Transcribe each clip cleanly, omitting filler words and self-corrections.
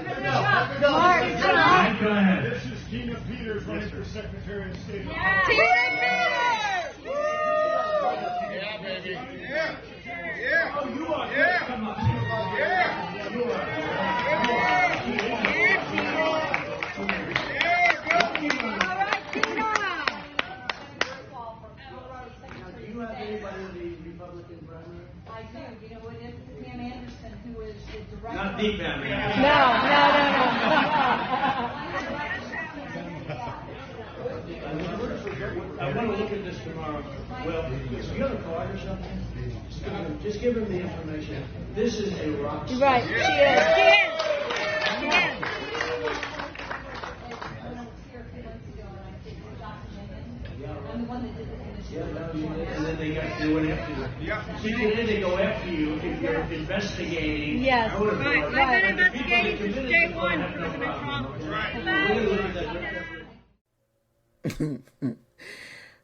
Mark, go ahead. This is Tina Peters running for Secretary of State. Tina Peters! Yeah, baby. Yeah. Yeah. Oh, you are. Yeah. Come on. Yeah. You are. All right, Tina! Do you have anybody in the Republican primary? I do. You know what it is? Pam Anderson, who is the director. Not the family. I want to look at this tomorrow. Well, do you have a card or something? Just give him the information. This is a rock star. Right, she is. When I was here a few months ago, and I did the document, I'm the one that did the Yeah, initial. no, you did. And then they went after you. Yeah. See, then they go after you if you're investigating. Yes. I would've Right. thought- I've been but the people that investigating since committed day this one, have no President problem. Trump. Right. We're gonna look at that.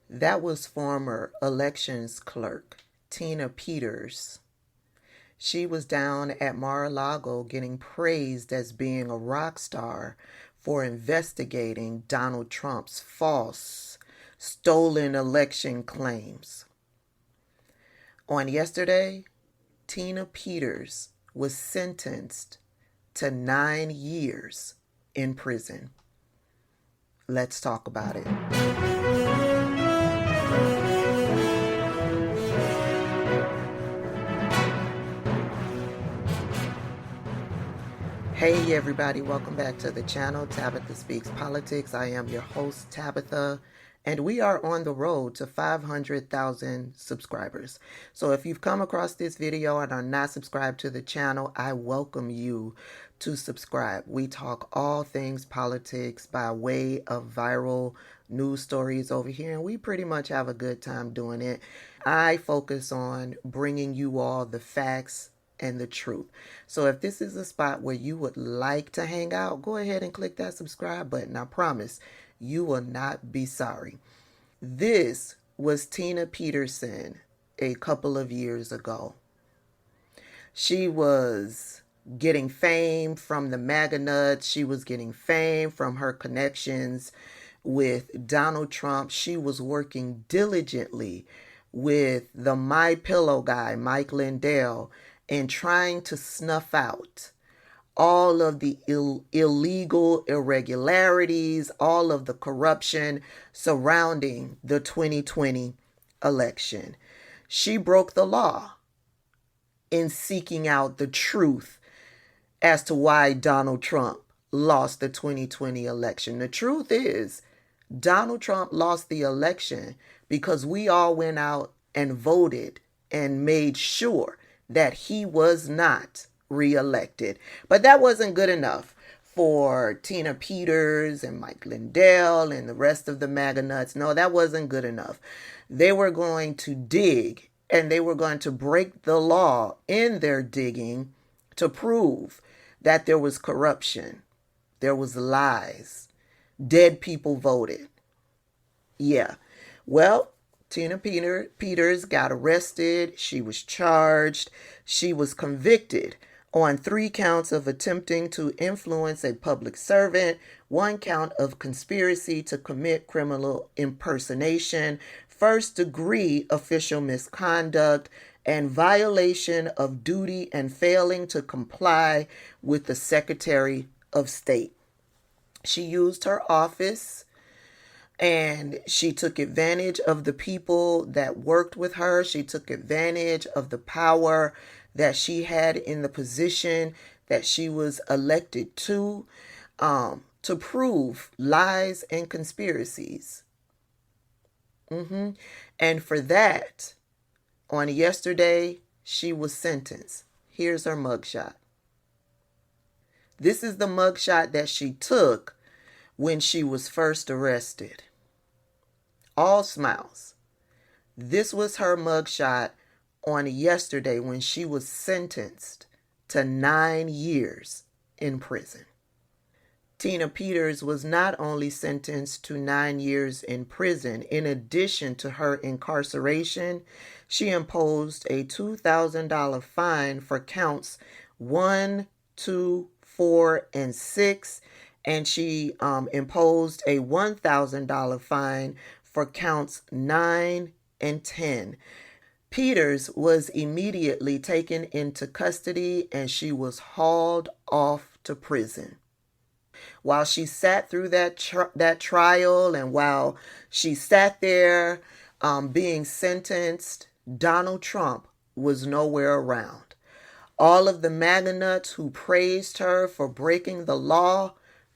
That was former elections clerk Tina Peters. She was down at Mar-a-Lago getting praised as being a rock star for investigating Donald Trump's false, stolen election claims. On yesterday, Tina Peters was sentenced to 9 years in prison. Let's talk about it. Hey everybody, welcome back to the channel, Tabitha Speaks Politics. I am your host, Tabitha, and we are on the road to 500,000 subscribers. So if you've come across this video and are not subscribed to the channel, I welcome you to subscribe. We talk all things politics by way of viral news stories over here, and we pretty much have a good time doing it. I focus on bringing you all the facts and the truth. So if this is a spot where you would like to hang out, go ahead and click that subscribe button. I promise you will not be sorry. This was Tina Peterson a couple of years ago. She was getting fame from the MAGA nuts. She was getting fame from her connections with Donald Trump. She was working diligently with the My Pillow guy, Mike Lindell, and trying to snuff out all of the illegal irregularities, all of the corruption surrounding the 2020 election. She broke the law in seeking out the truth as to why Donald Trump lost the 2020 election. The truth is, Donald Trump lost the election because we all went out and voted and made sure that he was not reelected. But that wasn't good enough for Tina Peters and Mike Lindell and the rest of the MAGA nuts. No, that wasn't good enough. They were going to dig and they were going to break the law in their digging to prove that there was corruption, there was lies, dead people voted. Yeah, well, Tina Peters got arrested. She was charged. She was convicted on 3 counts of attempting to influence a public servant, 1 count of conspiracy to commit criminal impersonation, first-degree official misconduct, and violation of duty and failing to comply with the Secretary of State. She used her office and she took advantage of the people that worked with her. She took advantage of the power that she had in the position that she was elected to prove lies and conspiracies. And for that, on yesterday, she was sentenced. Here's her mugshot. This is the mugshot that she took when she was first arrested. All smiles. This was her mugshot on yesterday when she was sentenced to 9 years in prison. Tina Peters was not only sentenced to 9 years in prison, in addition to her incarceration, she imposed a $2,000 fine for counts 1, 2, 4, and 6, and she imposed a $1,000 fine for counts 9 and 10. Peters was immediately taken into custody and she was hauled off to prison. While she sat through that trial and while she sat there being sentenced, Donald Trump was nowhere around. All of the MAGA nuts who praised her for breaking the law,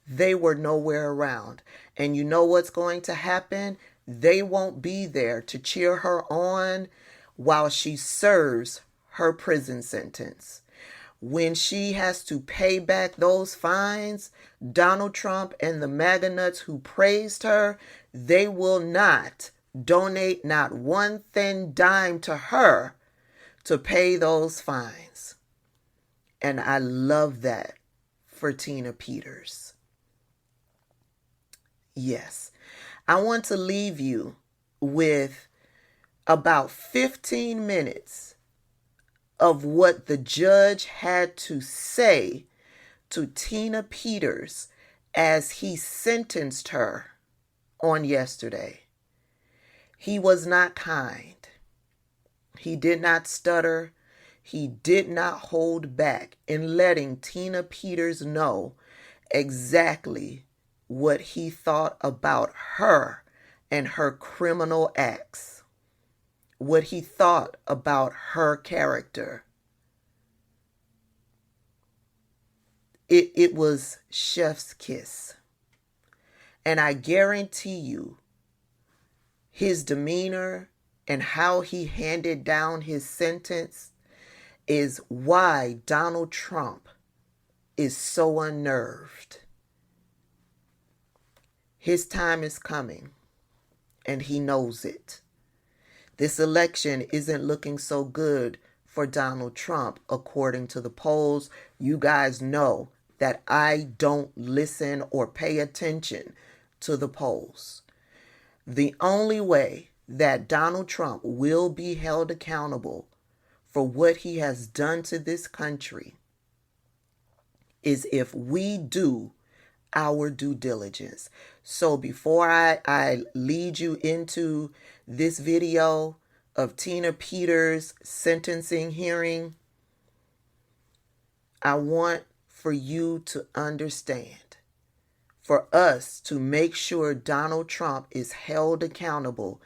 they were nowhere around. And you know what's going to happen? They won't be there to cheer her on while she serves her prison sentence. When she has to pay back those fines, Donald Trump and the MAGA nuts who praised her, they will not donate not one thin dime to her to pay those fines. And I love that for Tina Peters. Yes, I want to leave you with about 15 minutes of what the judge had to say to Tina Peters as he sentenced her on yesterday. He was not kind. He did not stutter. He did not hold back in letting Tina Peters know exactly what he thought about her and her criminal acts, what he thought about her character. It was chef's kiss. And I guarantee you, his demeanor and how he handed down his sentence is why Donald Trump is so unnerved. His time is coming, and he knows it. This election isn't looking so good for Donald Trump, according to the polls. You guys know that I don't listen or pay attention to the polls. The only way that Donald Trump will be held accountable for what he has done to this country is if we do our due diligence. So before I lead you into this video of Tina Peters' sentencing hearing, I want for you to understand, for us to make sure Donald Trump is held accountable,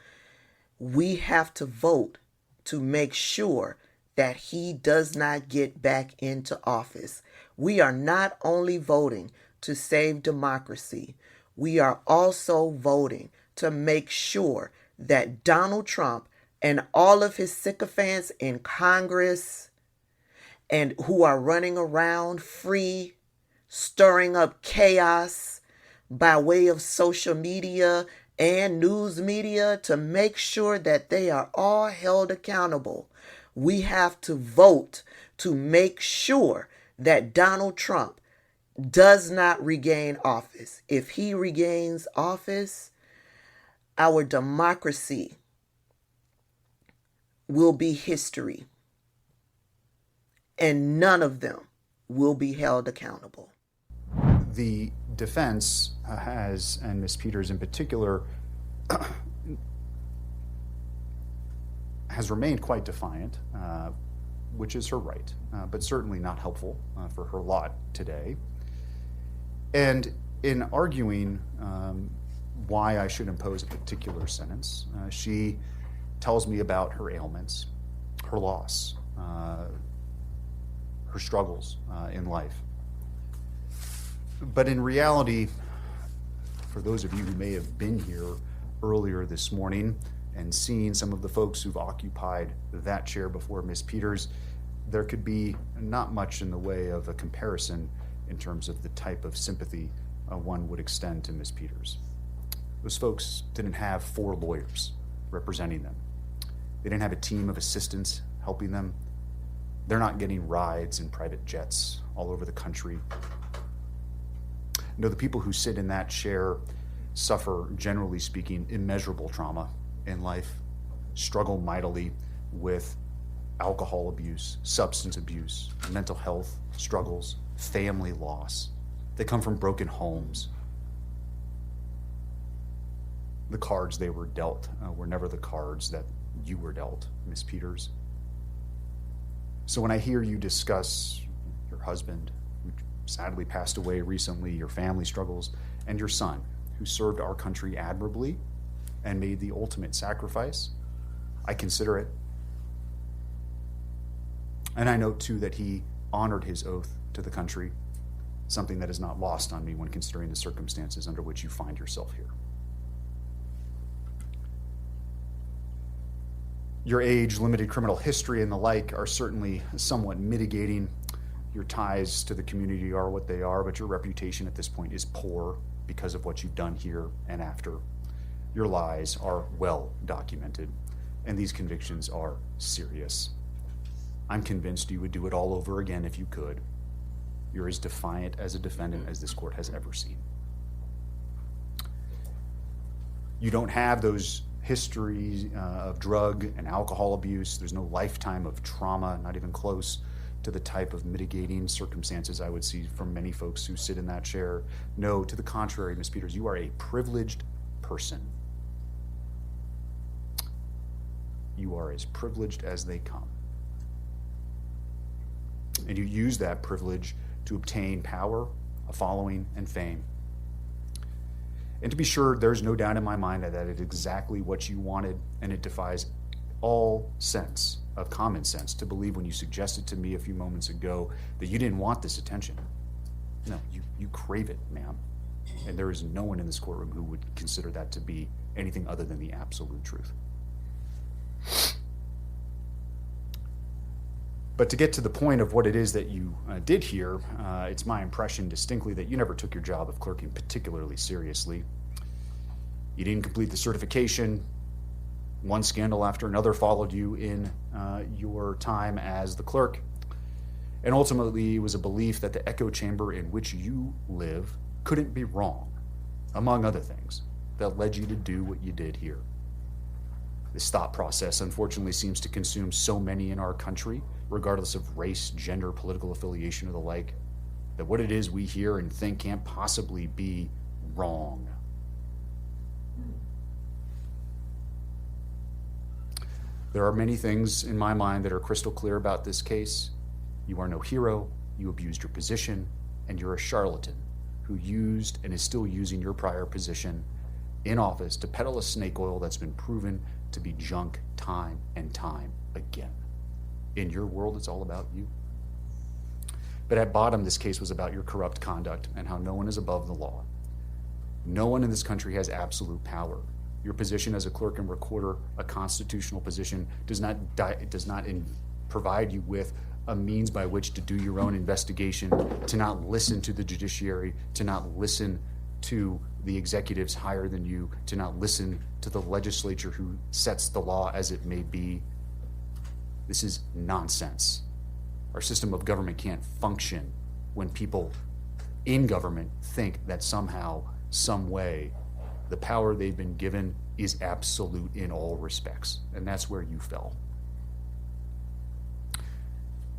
we have to vote to make sure that he does not get back into office. We are not only voting to save democracy, we are also voting to make sure that Donald Trump and all of his sycophants in Congress and who are running around free, stirring up chaos by way of social media and news media, to make sure that they are all held accountable. We have to vote to make sure that Donald Trump does not regain office. If he regains office, our democracy will be history, and none of them will be held accountable. The defense has, and Ms. Peters in particular, has remained quite defiant, which is her right, but certainly not helpful for her lot today. And in arguing why I should impose a particular sentence, she tells me about her ailments, her loss, her struggles in life. But in reality, for those of you who may have been here earlier this morning and seen some of the folks who've occupied that chair before Ms. Peters, there could be not much in the way of a comparison in terms of the type of sympathy one would extend to Ms. Peters. Those folks didn't have 4 lawyers representing them. They didn't have a team of assistants helping them. They're not getting rides in private jets all over the country. No, the people who sit in that chair suffer, generally speaking, immeasurable trauma in life, struggle mightily with alcohol abuse, substance abuse, mental health struggles, family loss. They come from broken homes. The cards they were dealt were never the cards that you were dealt, Miss Peters. So when I hear you discuss your husband, who sadly passed away recently, your family struggles, and your son, who served our country admirably and made the ultimate sacrifice, I consider it. And I note, too, that he honored his oath to the country, something that is not lost on me when considering the circumstances under which you find yourself here. Your age, limited criminal history, and the like are certainly somewhat mitigating. Your ties to the community are what they are, but your reputation at this point is poor because of what you've done here and after. Your lies are well documented, and these convictions are serious. I'm convinced you would do it all over again if you could. You're as defiant as a defendant as this court has ever seen. You don't have those histories of drug and alcohol abuse. There's no lifetime of trauma, not even close to the type of mitigating circumstances I would see from many folks who sit in that chair. No, to the contrary, Ms. Peters, you are a privileged person. You are as privileged as they come. And you use that privilege to obtain power, a following, and fame. And to be sure, there's no doubt in my mind that it's exactly what you wanted, and it defies all sense of common sense to believe when you suggested to me a few moments ago that you didn't want this attention. No, you crave it, ma'am. And there is no one in this courtroom who would consider that to be anything other than the absolute truth. But to get to the point of what it is that you did here, it's my impression distinctly that you never took your job of clerking particularly seriously. You didn't complete the certification. One scandal after another followed you in your time as the clerk. And ultimately, it was a belief that the echo chamber in which you live couldn't be wrong, among other things, that led you to do what you did here. This thought process, unfortunately, seems to consume so many in our country, regardless of race, gender, political affiliation, or the like, that what it is we hear and think can't possibly be wrong. There are many things in my mind that are crystal clear about this case. You are no hero, you abused your position, and you're a charlatan who used and is still using your prior position in office to peddle a snake oil that's been proven to be junk time and time again. In your world, it's all about you. But at bottom, this case was about your corrupt conduct and how no one is above the law. No one in this country has absolute power. Your position as a clerk and recorder, a constitutional position, does not provide you with a means by which to do your own investigation, to not listen to the judiciary, to not listen to the executives higher than you, to not listen to the legislature who sets the law as it may be. This is nonsense. Our system of government can't function when people in government think that somehow, some way, the power they've been given is absolute in all respects. And that's where you fell.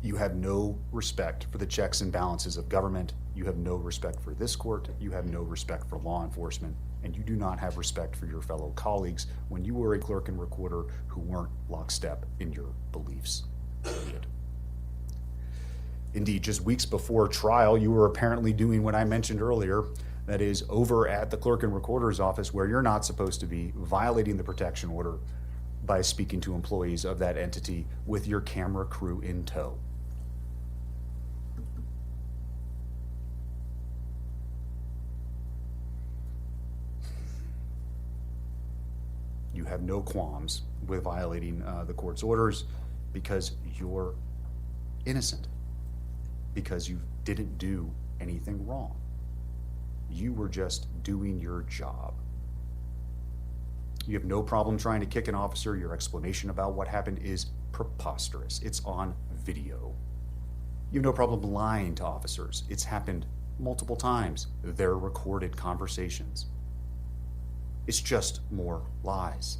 You have no respect for the checks and balances of government. You have no respect for this court. You have no respect for law enforcement. And you do not have respect for your fellow colleagues when you were a clerk and recorder who weren't lockstep in your beliefs. Period. Indeed, just weeks before trial, you were apparently doing what I mentioned earlier, that is, over at the clerk and recorder's office where you're not supposed to be, violating the protection order by speaking to employees of that entity with your camera crew in tow. You have no qualms with violating the court's orders because you're innocent, because you didn't do anything wrong. You were just doing your job. You have no problem trying to kick an officer. Your explanation about what happened is preposterous. It's on video. You have no problem lying to officers. It's happened multiple times. They're recorded conversations. It's just more lies.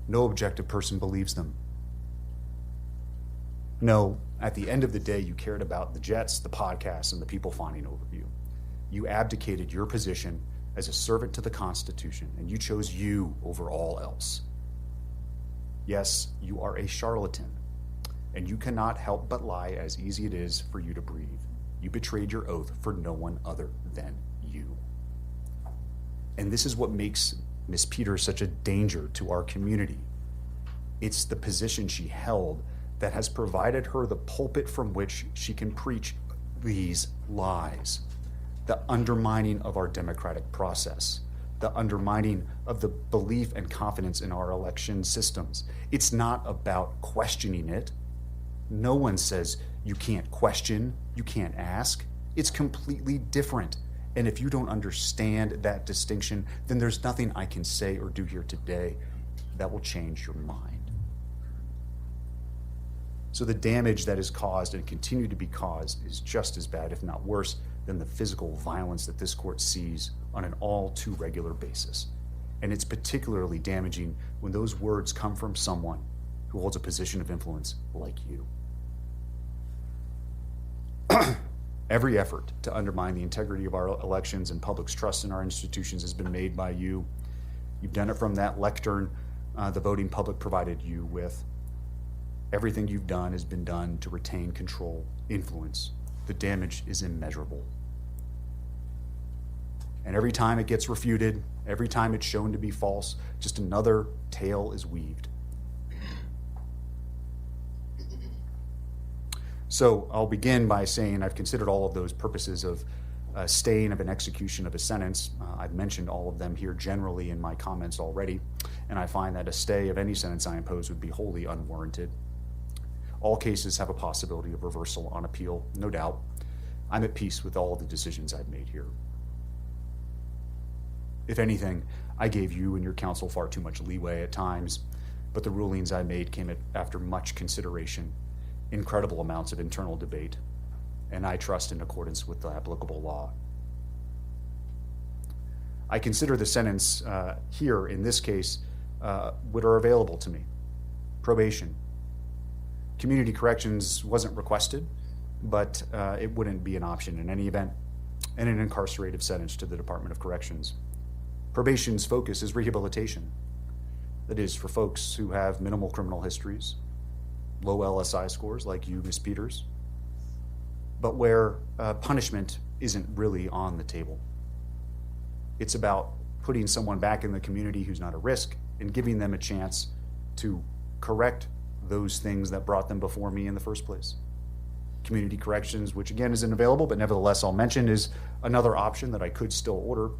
No objective person believes them. No, at the end of the day, you cared about the jets, the podcasts, and the people fawning over you. You abdicated your position as a servant to the Constitution, and you chose you over all else. Yes, you are a charlatan, and you cannot help but lie, as easy it is for you to breathe. You betrayed your oath for no one other than you. And this is what makes Ms. Peters such a danger to our community. It's the position she held that has provided her the pulpit from which she can preach these lies. The undermining of our democratic process, the undermining of the belief and confidence in our election systems. It's not about questioning it. No one says you can't question, you can't ask. It's completely different. And if you don't understand that distinction, then there's nothing I can say or do here today that will change your mind. So the damage that is caused and continue to be caused is just as bad, if not worse, than the physical violence that this court sees on an all too regular basis. And it's particularly damaging when those words come from someone who holds a position of influence like you. Every effort to undermine the integrity of our elections and public's trust in our institutions has been made by you. You've done it from that lectern the voting public provided you with. Everything you've done has been done to retain control, influence. The damage is immeasurable. And every time it gets refuted, every time it's shown to be false, just another tale is weaved. So I'll begin by saying I've considered all of those purposes of staying of an execution of a sentence. I've mentioned all of them here generally in my comments already, and I find that a stay of any sentence I impose would be wholly unwarranted. All cases have a possibility of reversal on appeal, no doubt. I'm at peace with all of the decisions I've made here. If anything, I gave you and your counsel far too much leeway at times, but the rulings I made came after much consideration, incredible amounts of internal debate, and I trust in accordance with the applicable law. I consider the sentence here, in this case, what are available to me. Probation. Community corrections wasn't requested, but it wouldn't be an option in any event, and an incarcerative sentence to the Department of Corrections. Probation's focus is rehabilitation. That is, for folks who have minimal criminal histories, low LSI scores like you, Ms. Peters, but where punishment isn't really on the table. It's about putting someone back in the community who's not a risk and giving them a chance to correct those things that brought them before me in the first place. Community corrections, which again isn't available, but nevertheless I'll mention, is another option that I could still order.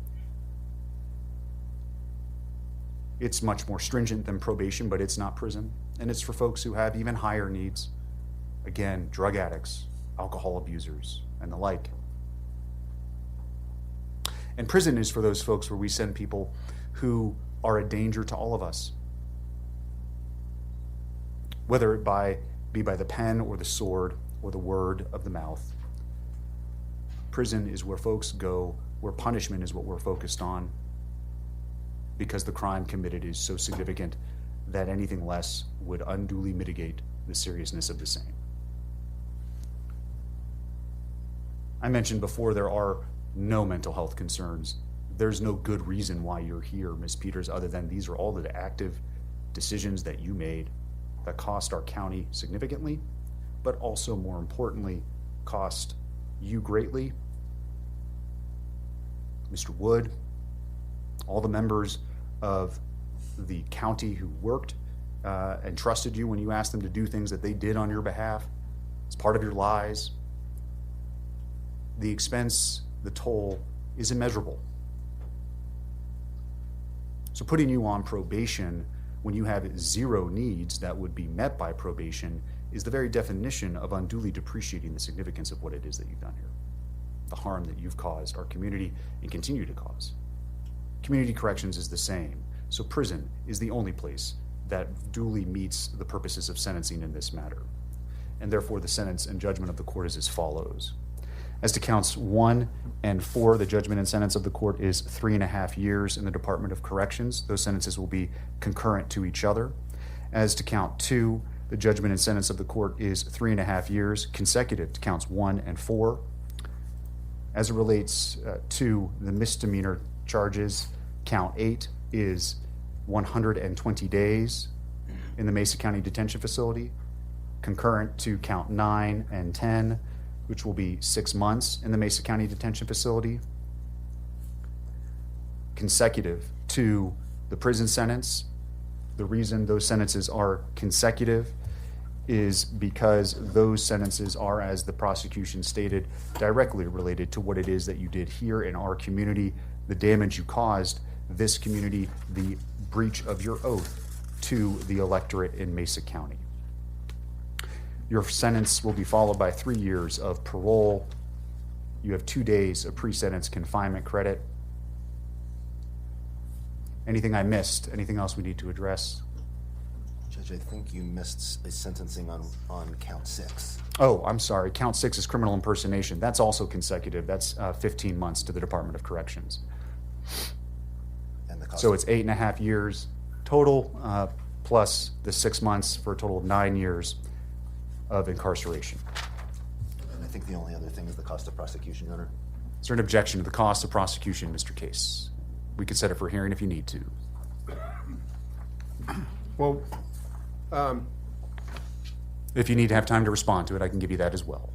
It's much more stringent than probation, but it's not prison. And it's for folks who have even higher needs. Again, drug addicts, alcohol abusers, and the like. And prison is for those folks where we send people who are a danger to all of us. Whether it be by the pen or the sword or the word of the mouth. Prison is where folks go, where punishment is what we're focused on, because the crime committed is so significant that anything less would unduly mitigate the seriousness of the same. I mentioned before there are no mental health concerns. There's no good reason why you're here, Ms. Peters, other than these are all the active decisions that you made that cost our county significantly, but also more importantly, cost you greatly, Mr. Wood, all the members of the county who worked and trusted you when you asked them to do things that they did on your behalf. It's part of your lies. The expense, the toll is immeasurable. So putting you on probation when you have zero needs that would be met by probation is the very definition of unduly depreciating the significance of what it is that you've done here, the harm that you've caused our community and continue to cause. Community corrections is the same, so prison is the only place that duly meets the purposes of sentencing in this matter. And therefore the sentence and judgment of the court is as follows. As to counts 1 and 4, the judgment and sentence of the court is 3.5 years in the Department of Corrections. Those sentences will be concurrent to each other. As to count 2, The judgment and sentence of the court is 3.5 years consecutive to counts 1 and 4. As it relates to the misdemeanor charges, count 8 is 120 days in the Mesa County Detention Facility, concurrent to count 9 and 10, which will be 6 months in the Mesa County Detention Facility. Consecutive to the prison sentence. The reason those sentences are consecutive is because those sentences are, as the prosecution stated, directly related to what it is that you did here in our community, the damage you caused this community, the breach of your oath to the electorate in Mesa County. Your sentence will be followed by 3 years of parole. You have 2 days of pre-sentence confinement credit. Anything I missed? Anything else we need to address? Judge, I think you missed a sentencing on count 6. Oh, I'm sorry. Count 6 is criminal impersonation. That's also consecutive. That's 15 months to the Department of Corrections. And the cost So it's 8.5 years total, plus the 6 months for a total of 9 years of incarceration. And I think the only other thing is the cost of prosecution, Your Honor. Is there an objection to the cost of prosecution, Mr. Case? We can set it for hearing if you need to. Well, If you need to have time to respond to it, I can give you that as well.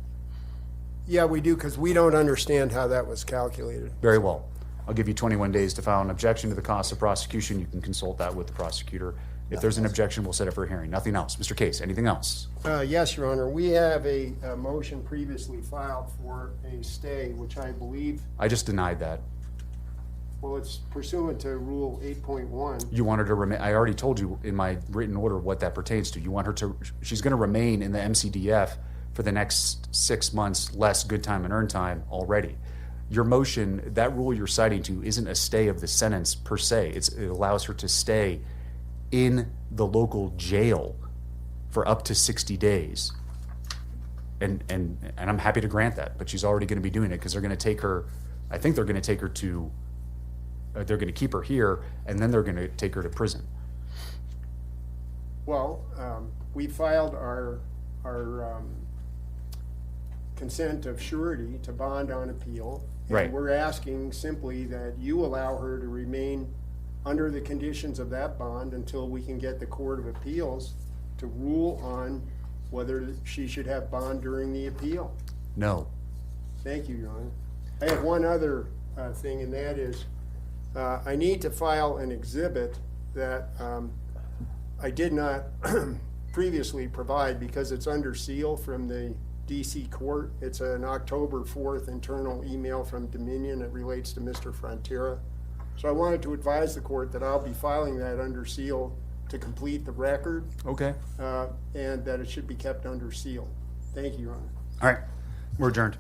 yeah, we do, because we don't understand how that was calculated. Very well. I'll give you 21 days to file an objection to the cost of prosecution. You can consult that with the prosecutor. If there's an objection, we'll set it for a hearing. Nothing else. Mr. Case, anything else? Yes, Your Honor, we have a motion previously filed for a stay, which I believe, I just denied that. well, it's pursuant to Rule 8.1. You want her to remain, I already told you in my written order what that pertains to. You want her to, she's going to remain in the MCDF for the next 6 months less good time and earned time already. Your motion, that rule you're citing to, isn't a stay of the sentence per se. It allows her to stay in the local jail for up to 60 days. And I'm happy to grant that, but she's already going to be doing it because they're going to take her, I think they're going to take her to, they're going to keep her here, and then they're going to take her to prison. Well, we filed our consent of surety to bond on appeal. Right. And we're asking simply that you allow her to remain under the conditions of that bond until we can get the Court of Appeals to rule on whether she should have bond during the appeal. No. Thank you, Your Honor. I have one other thing, and that is I need to file an exhibit that I did not previously provide because it's under seal from the DC court. It's an October 4th internal email from Dominion. It relates to Mr. Frontera. So I wanted to advise the court that I'll be filing that under seal to complete the record, Okay. and that it should be kept under seal. Thank you, Your Honor. All right. We're adjourned.